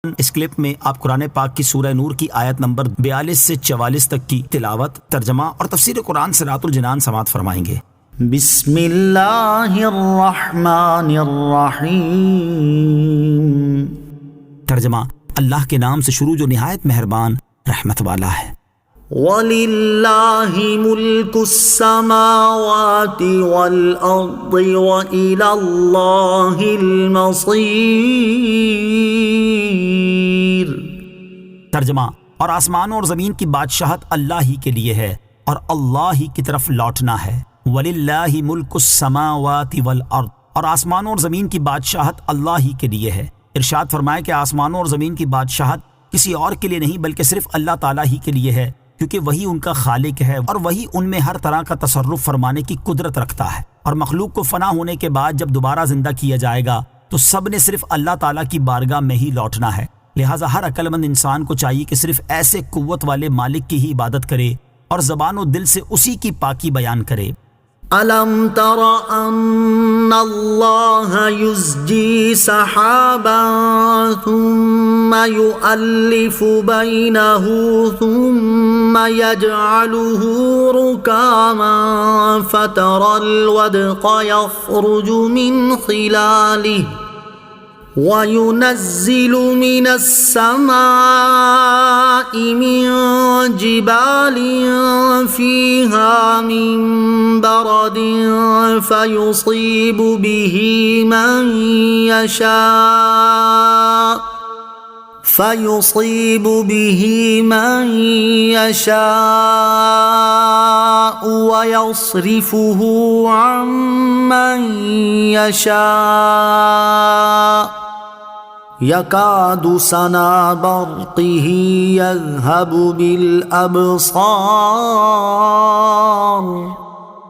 اس clip میں آپ قرآن پاک کی سورہ نور کی آیت نمبر 42 سے 44 تک کی تلاوت، ترجمہ اور تفسیر قرآن صراط الجنان سماعت فرمائیں گے۔ بسم اللہ الرحمن الرحیم۔ ترجمہ، اللہ کے نام سے شروع جو نہایت مہربان رحمت والا ہے۔ وَلِلَّهِ مُلْكُ السَّمَاوَاتِ وَالْأَرْضِ وَإِلَى اللَّهِ الْمَصِيرُ۔ ترجمہ، اور آسمانوں اور زمین کی بادشاہت اللہ ہی کے لیے ہے اور اللہ ہی کی طرف لوٹنا ہے۔ وَلِلَّهِ مُلْكُ السَّمَاوَاتِ وَالْأَرْضِ، اور آسمانوں اور زمین کی بادشاہت اللہ ہی کے لیے ہے۔ ارشاد فرمایا کہ آسمانوں اور زمین کی بادشاہت کسی اور کے لیے نہیں بلکہ صرف اللہ تعالیٰ ہی کے لیے ہے، کیونکہ وہی ان کا خالق ہے اور وہی ان میں ہر طرح کا تصرف فرمانے کی قدرت رکھتا ہے۔ اور مخلوق کو فنا ہونے کے بعد جب دوبارہ زندہ کیا جائے گا تو سب نے صرف اللہ تعالیٰ کی بارگاہ میں ہی لوٹنا ہے۔ لہٰذا ہر عقل مند انسان کو چاہیے کہ صرف ایسے قوت والے مالک کی ہی عبادت کرے اور زبان و دل سے اسی کی پاکی بیان کرے۔ أَلَمْ تَرَ أَنَّ اللَّهَ يُزْجِي سَحَابًا ثُمَّ يُؤَلِّفُ بَيْنَهُ ثُمَّ يَجْعَلُهُ رُكَامًا فَتَرَى الْوَدْقَ يَخْرُجُ مِنْ خِلَالِهِ وَيُنَزِّلُ مِنَ السَّمَاءِ مِن جِبَالٍ فِيهَا مِن بَرَدٍ فَيُصِيبُ بِهِ مَن يَشَاءُ وَيَصْرِفُهُ عَن مَّن يَشَاءُ يَكَادُ سَنَا بَرْقِهِ يَذْهَبُ بِالْأَبْصَارِ۔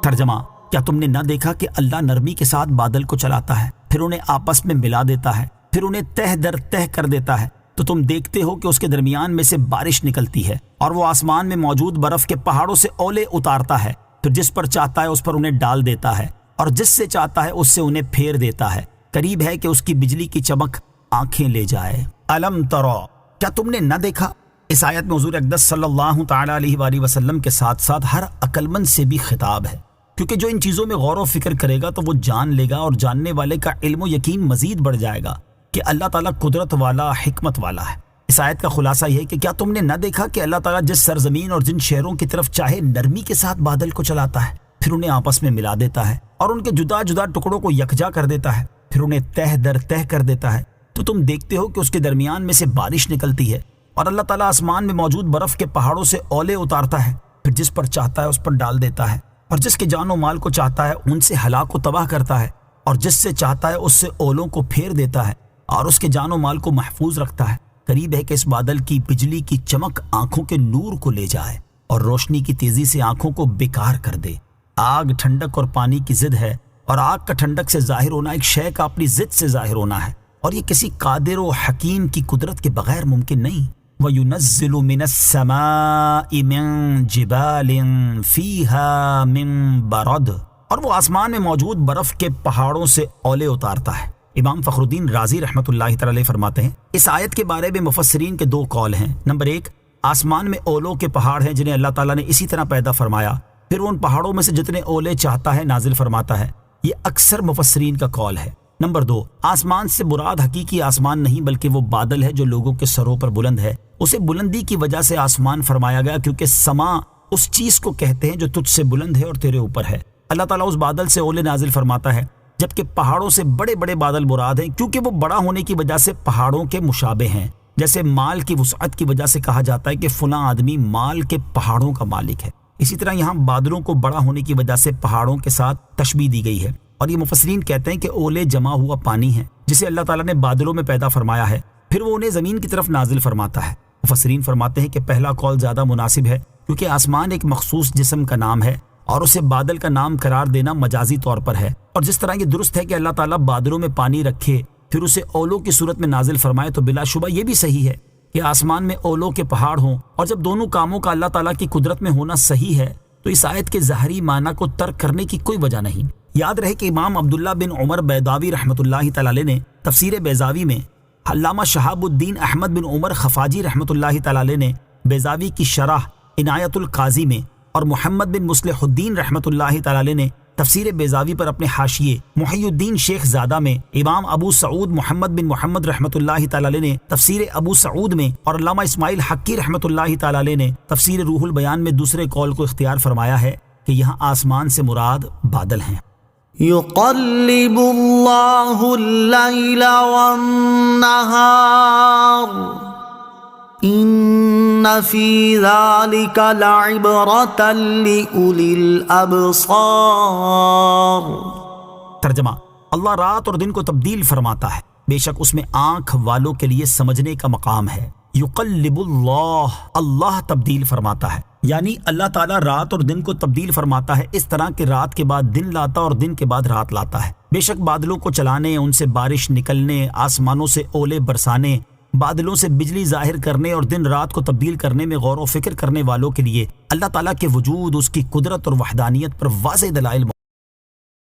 ترجمہ، کیا تم نے نہ دیکھا کہ اللہ نرمی کے ساتھ بادل کو چلاتا ہے، پھر انہیں آپس میں ملا دیتا ہے، پھر انہیں تہ در تہ کر دیتا ہے، تو تم دیکھتے ہو کہ اس کے درمیان میں سے بارش نکلتی ہے اور وہ آسمان میں موجود برف کے پہاڑوں سے اولے اتارتا ہے، پھر جس پر چاہتا ہے اس پر انہیں ڈال دیتا ہے اور جس سے چاہتا ہے اس سے انہیں پھیر دیتا ہے۔ قریب ہے کہ اس کی بجلی کی چمک آنکھیں لے جائے۔ الم ترو، کیا تم نے نہ دیکھا؟ اس آیت میں حضور اقدس صلی اللہ تعالی علیہ وآلہ وسلم کے ساتھ ساتھ ہر عقل مند سے بھی خطاب ہے، کیونکہ جو ان چیزوں میں غور و فکر کرے گا تو وہ جان لے گا اور جاننے والے کا علم و یقین مزید بڑھ جائے گا کہ اللہ تعالیٰ قدرت والا، حکمت والا ہے۔ اس آیت کا خلاصہ یہ ہے کہ کیا تم نے نہ دیکھا کہ اللہ تعالیٰ جس سرزمین اور جن شہروں کی طرف چاہے نرمی کے ساتھ بادل کو چلاتا ہے، پھر انہیں آپس میں ملا دیتا ہے اور ان کے جدا جدا ٹکڑوں کو یکجا کر دیتا ہے، پھر انہیں تہ در تہ کر دیتا ہے، تو تم دیکھتے ہو کہ اس کے درمیان میں سے بارش نکلتی ہے اور اللہ تعالیٰ آسمان میں موجود برف کے پہاڑوں سے اولے اتارتا ہے، پھر جس پر چاہتا ہے اس پر ڈال دیتا ہے اور جس کے جان و مال کو چاہتا ہے ان سے ہلاک و تباہ کرتا ہے اور جس سے چاہتا ہے اس سے اولوں کو پھیر دیتا ہے اور اس کے جان و مال کو محفوظ رکھتا ہے۔ قریب ہے کہ اس بادل کی بجلی کی چمک آنکھوں کے نور کو لے جائے اور روشنی کی تیزی سے آنکھوں کو بیکار کر دے۔ آگ ٹھنڈک اور پانی کی ضد ہے اور آگ کا ٹھنڈک سے ظاہر ہونا ایک شے کا اپنی ضد سے ظاہر ہونا ہے، اور یہ کسی قادر و حکیم کی قدرت کے بغیر ممکن نہیں۔ وَيُنَزِّلُ مِنَ السَّمَاءِ مِن جِبَالٍ فِيهَا مِن بَرَدٍ، اور وہ آسمان میں موجود برف کے پہاڑوں سے اولے اتارتا ہے۔ امام فخر الدین رازی رحمۃ اللہ تعالی علیہ فرماتے ہیں، اس آیت کے بارے میں مفسرین کے دو قول ہیں۔ نمبر 1، آسمان میں اولوں کے پہاڑ ہیں جنہیں اللہ تعالیٰ نے اسی طرح پیدا فرمایا، پھر وہ ان پہاڑوں میں سے جتنے اولے چاہتا ہے نازل فرماتا ہے۔ یہ اکثر مفسرین کا قول ہے۔ نمبر 2، آسمان سے مراد حقیقی آسمان نہیں بلکہ وہ بادل ہے جو لوگوں کے سروں پر بلند ہے۔ اسے بلندی کی وجہ سے آسمان فرمایا گیا کیونکہ سما اس چیز کو کہتے ہیں جو تجھ سے بلند ہے اور تیرے اوپر ہے۔ اللہ تعالیٰ اس بادل سے اولے نازل فرماتا ہے، جبکہ پہاڑوں سے بڑے بڑے بادل مراد ہیں کیونکہ وہ بڑا ہونے کی وجہ سے پہاڑوں کے مشابہ ہیں۔ جیسے مال کی وسعت کی وجہ سے کہا جاتا ہے کہ فلاں آدمی مال کے پہاڑوں کا مالک ہے، اسی طرح یہاں بادلوں کو بڑا ہونے کی وجہ سے پہاڑوں کے ساتھ تشبیہ دی گئی ہے۔ اور یہ مفسرین کہتے ہیں کہ اولے جمع ہوا پانی ہے جسے اللہ تعالیٰ نے بادلوں میں پیدا فرمایا ہے، پھر وہ انہیں زمین کی طرف نازل فرماتا ہے۔ مفسرین فرماتے ہیں کہ پہلا قول زیادہ مناسب ہے کیونکہ آسمان ایک مخصوص جسم کا نام ہے اور اسے بادل کا نام قرار دینا مجازی طور پر ہے، اور جس طرح یہ درست ہے کہ اللہ تعالیٰ بادلوں میں پانی رکھے پھر اسے اولوں کی صورت میں نازل فرمائے، تو بلا شبہ یہ بھی صحیح ہے کہ آسمان میں اولوں کے پہاڑ ہوں، اور جب دونوں کاموں کا اللہ تعالیٰ کی قدرت میں ہونا صحیح ہے تو اس آیت کے ظاہری معنی کو ترک کرنے کی کوئی وجہ نہیں۔ یاد رہے کہ امام عبداللہ بن عمر بیضاوی رحمۃ اللہ تعالی علیہ نے تفسیر بیضاوی میں علامہ شہاب الدین احمد بن عمر خفاجی رحمۃ اللہ تعالی علیہ نے بیضاوی کی شرح عنایت القاضی میں اور محمد بن مصلح الدین رحمۃ اللہ تعالی علیہ نے تفسیر بیضاوی پر اپنے حاشیے محی الدین شیخ زادہ میں، امام ابو سعود محمد بن محمد رحمۃ اللہ تعالی علیہ نے تفسیر ابو سعود میں، اور علامہ اسماعیل حقی رحمۃ اللہ تعالی علیہ نے تفسیر روح البیان میں دوسرے قول کو اختیار فرمایا ہے کہ یہاں آسمان سے مراد بادل ہیں۔ يقلب الله الليل والنهار إن في ذلك لعبرة لأولي الأبصار۔ ترجمہ: اللہ رات اور دن کو تبدیل فرماتا ہے، بے شک اس میں آنکھ والوں کے لیے سمجھنے کا مقام ہے۔ یقلب اللہ، اللہ تبدیل فرماتا ہے، یعنی اللہ تعالیٰ رات اور دن کو تبدیل فرماتا ہے اس طرح کہ رات کے بعد دن لاتا اور دن کے بعد رات لاتا ہے۔ بے شک بادلوں کو چلانے، ان سے بارش نکلنے، آسمانوں سے اولے برسانے، بادلوں سے بجلی ظاہر کرنے اور دن رات کو تبدیل کرنے میں غور و فکر کرنے والوں کے لیے اللہ تعالیٰ کے وجود، اس کی قدرت اور وحدانیت پر واضح دلائل